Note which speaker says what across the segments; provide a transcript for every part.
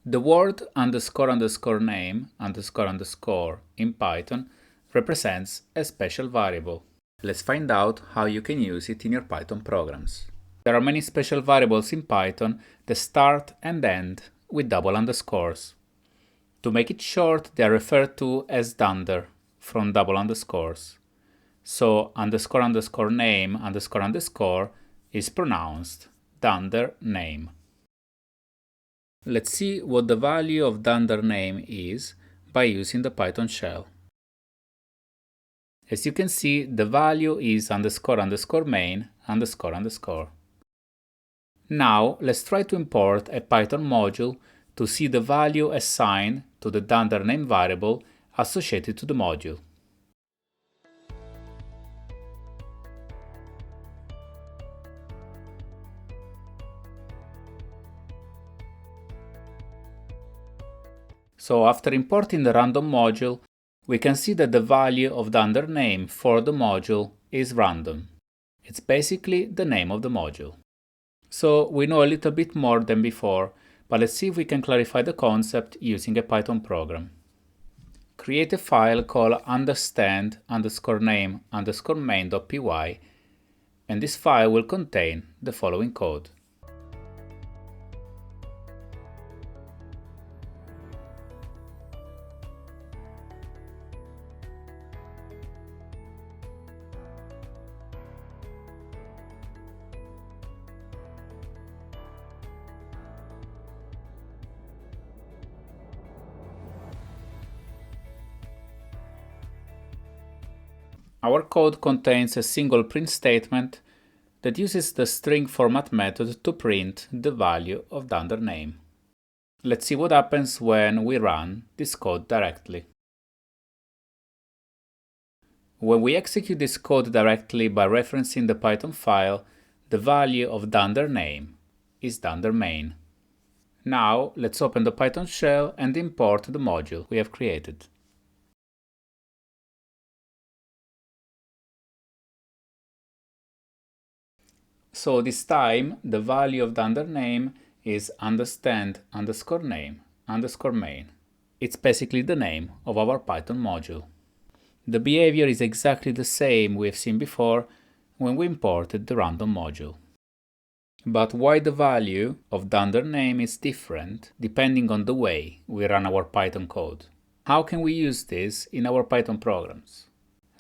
Speaker 1: The word underscore underscore name underscore underscore in Python represents a special variable. Let's find out how you can use it in your Python programs. There are many special variables in Python that start and end with double underscores. To make it short, they are referred to as dunder from double underscores. So underscore underscore name underscore underscore is pronounced dunder name. Let's see what the value of dunder name is by using the Python shell. As you can see, the value is underscore underscore main underscore underscore. Now let's try to import a Python module to see the value assigned to the dunder name variable associated to the module. So after importing the random module, we can see that the value of dunder name for the module is random. It's basically the name of the module. So we know a little bit more than before, but let's see if we can clarify the concept using a Python program. Create a file called understand underscore name underscore main.py, and this file will contain the following code. Our code contains a single print statement that uses the string format method to print the value of dunder name. Let's see what happens when we run this code directly. When we execute this code directly by referencing the Python file, the value of dunder name is dunder main. Now let's open the Python shell and import the module we have created. So this time the value of dunder name is understand underscore name underscore main. It's basically the name of our Python module. The behavior is exactly the same we have seen before when we imported the random module. But why the value of dunder name is different depending on the way we run our Python code? How can we use this in our Python programs?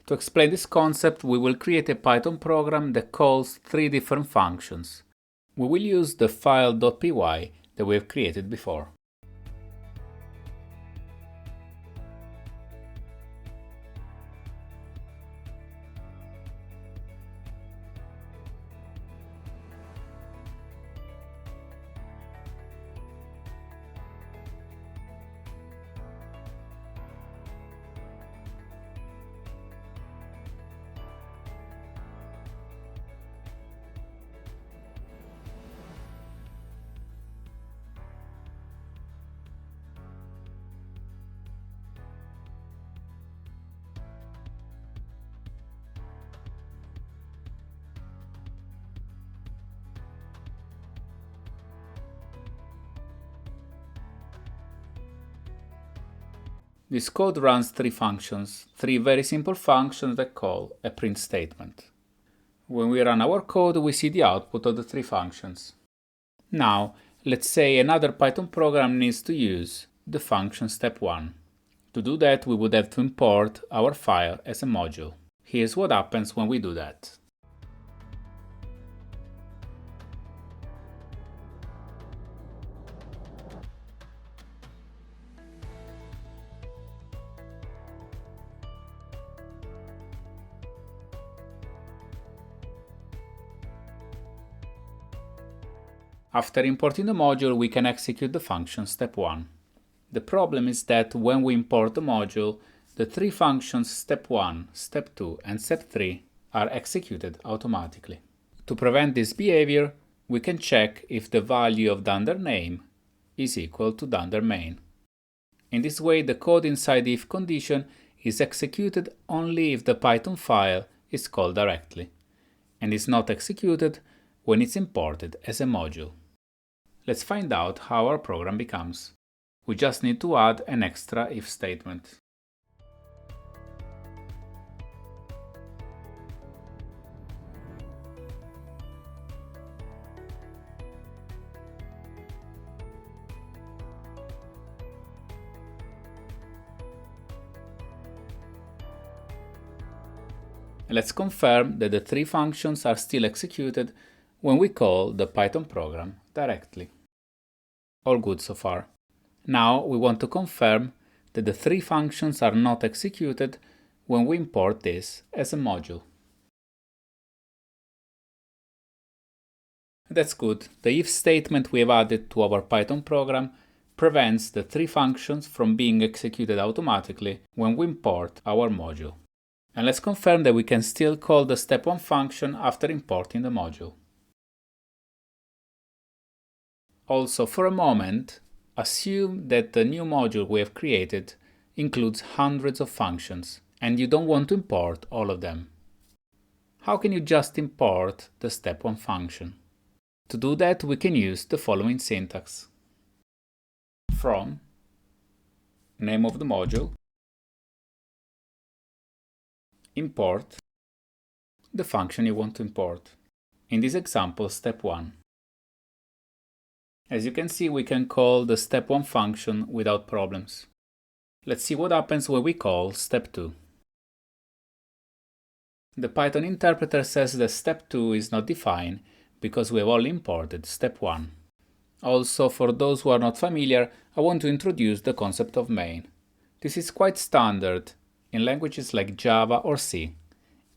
Speaker 1: To explain this concept, we will create a Python program that calls three different functions. We will use the file.py that we have created before. This code runs three functions, three very simple functions that call a print statement. When we run our code, we see the output of the three functions. Now, let's say another Python program needs to use the function step 1. To do that, we would have to import our file as a module. Here's what happens when we do that. After importing the module, we can execute the function step 1. The problem is that when we import the module, the three functions step 1, step 2, and step 3 are executed automatically. To prevent this behavior, we can check if the value of dunder name is equal to dunder main. In this way, the code inside the if condition is executed only if the Python file is called directly, and is not executed when it's imported as a module. Let's find out how our program becomes. We just need to add an extra if statement. Let's confirm that the three functions are still executed when we call the Python program directly. All good so far. Now we want to confirm that the three functions are not executed when we import this as a module. That's good. The if statement we have added to our Python program prevents the three functions from being executed automatically when we import our module. And let's confirm that we can still call the step1 function after importing the module. Also, for a moment, assume that the new module we have created includes hundreds of functions, and you don't want to import all of them. How can you just import the step1 function? To do that, we can use the following syntax. From name of the module, import the function you want to import. In this example, step1. As you can see, we can call the step1 function without problems. Let's see what happens when we call step2. The Python interpreter says that step2 is not defined because we have only imported step1. Also, for those who are not familiar, I want to introduce the concept of main. This is quite standard in languages like Java or C,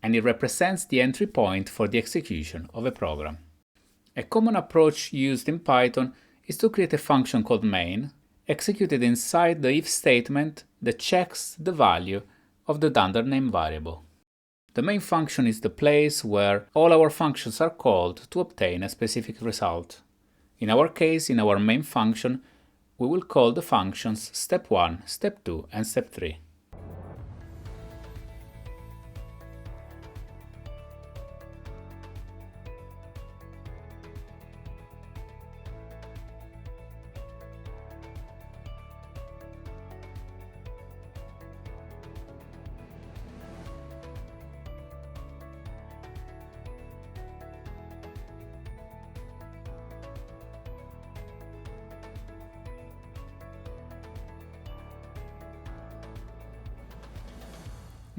Speaker 1: and it represents the entry point for the execution of a program. A common approach used in Python is to create a function called main, executed inside the if statement that checks the value of the dunder name variable. The main function is the place where all our functions are called to obtain a specific result. In our case, in our main function, we will call the functions step1, step2, and step3.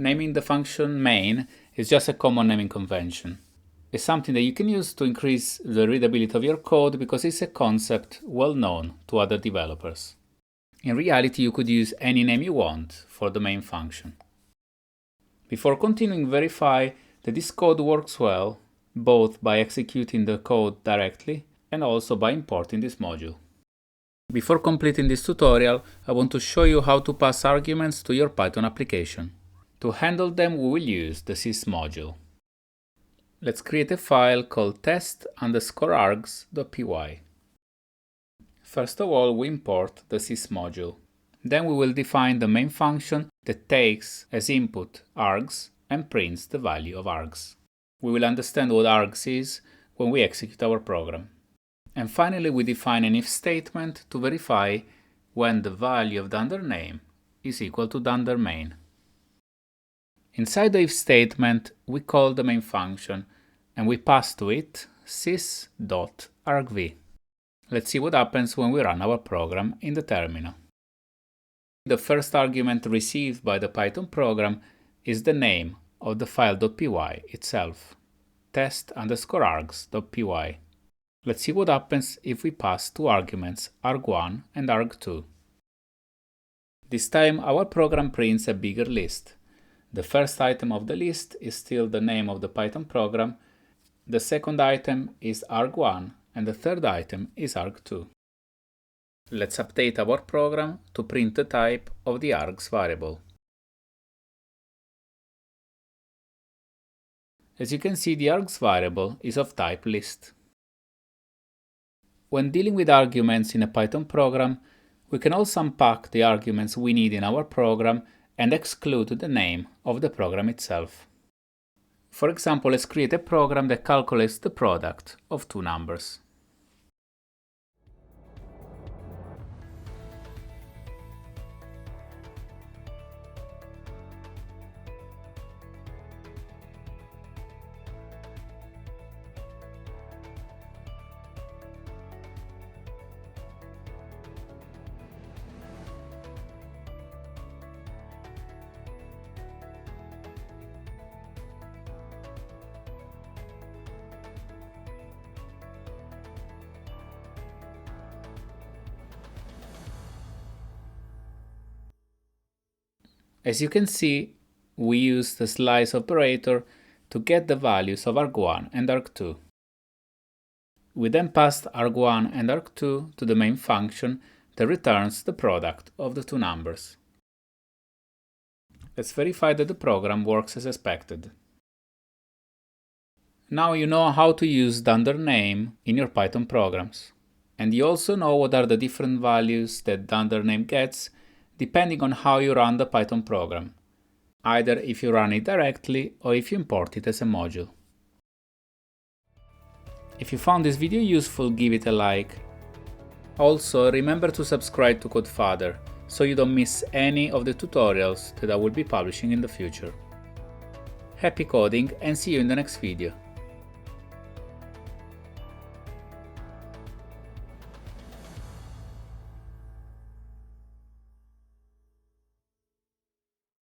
Speaker 1: Naming the function main is just a common naming convention. It's something that you can use to increase the readability of your code because it's a concept well known to other developers. In reality, you could use any name you want for the main function. Before continuing, verify that this code works well, both by executing the code directly and also by importing this module. Before completing this tutorial, I want to show you how to pass arguments to your Python application. To handle them, we will use the sys module. Let's create a file called test_args.py. First of all, we import the sys module. Then we will define the main function that takes as input args and prints the value of args. We will understand what args is when we execute our program. And finally, we define an if statement to verify when the value of dunder name is equal to dunder main. Inside the if statement, we call the main function and we pass to it sys.argv. Let's see what happens when we run our program in the terminal. The first argument received by the Python program is the name of the file.py itself, test_args.py. Let's see what happens if we pass two arguments arg1 and arg2. This time our program prints a bigger list. The first item of the list is still the name of the Python program, the second item is arg1, and the third item is arg2. Let's update our program to print the type of the args variable. As you can see, the args variable is of type list. When dealing with arguments in a Python program, we can also unpack the arguments we need in our program and exclude the name of the program itself. For example, let's create a program that calculates the product of two numbers. As you can see, we use the slice operator to get the values of arg1 and arg2. We then passed arg1 and arg2 to the main function that returns the product of the two numbers. Let's verify that the program works as expected. Now you know how to use dunder name in your Python programs. And you also know what are the different values that dunder name gets depending on how you run the Python program, either if you run it directly or if you import it as a module. If you found this video useful, give it a like. Also, remember to subscribe to CodeFather so you don't miss any of the tutorials that I will be publishing in the future. Happy coding and see you in the next video.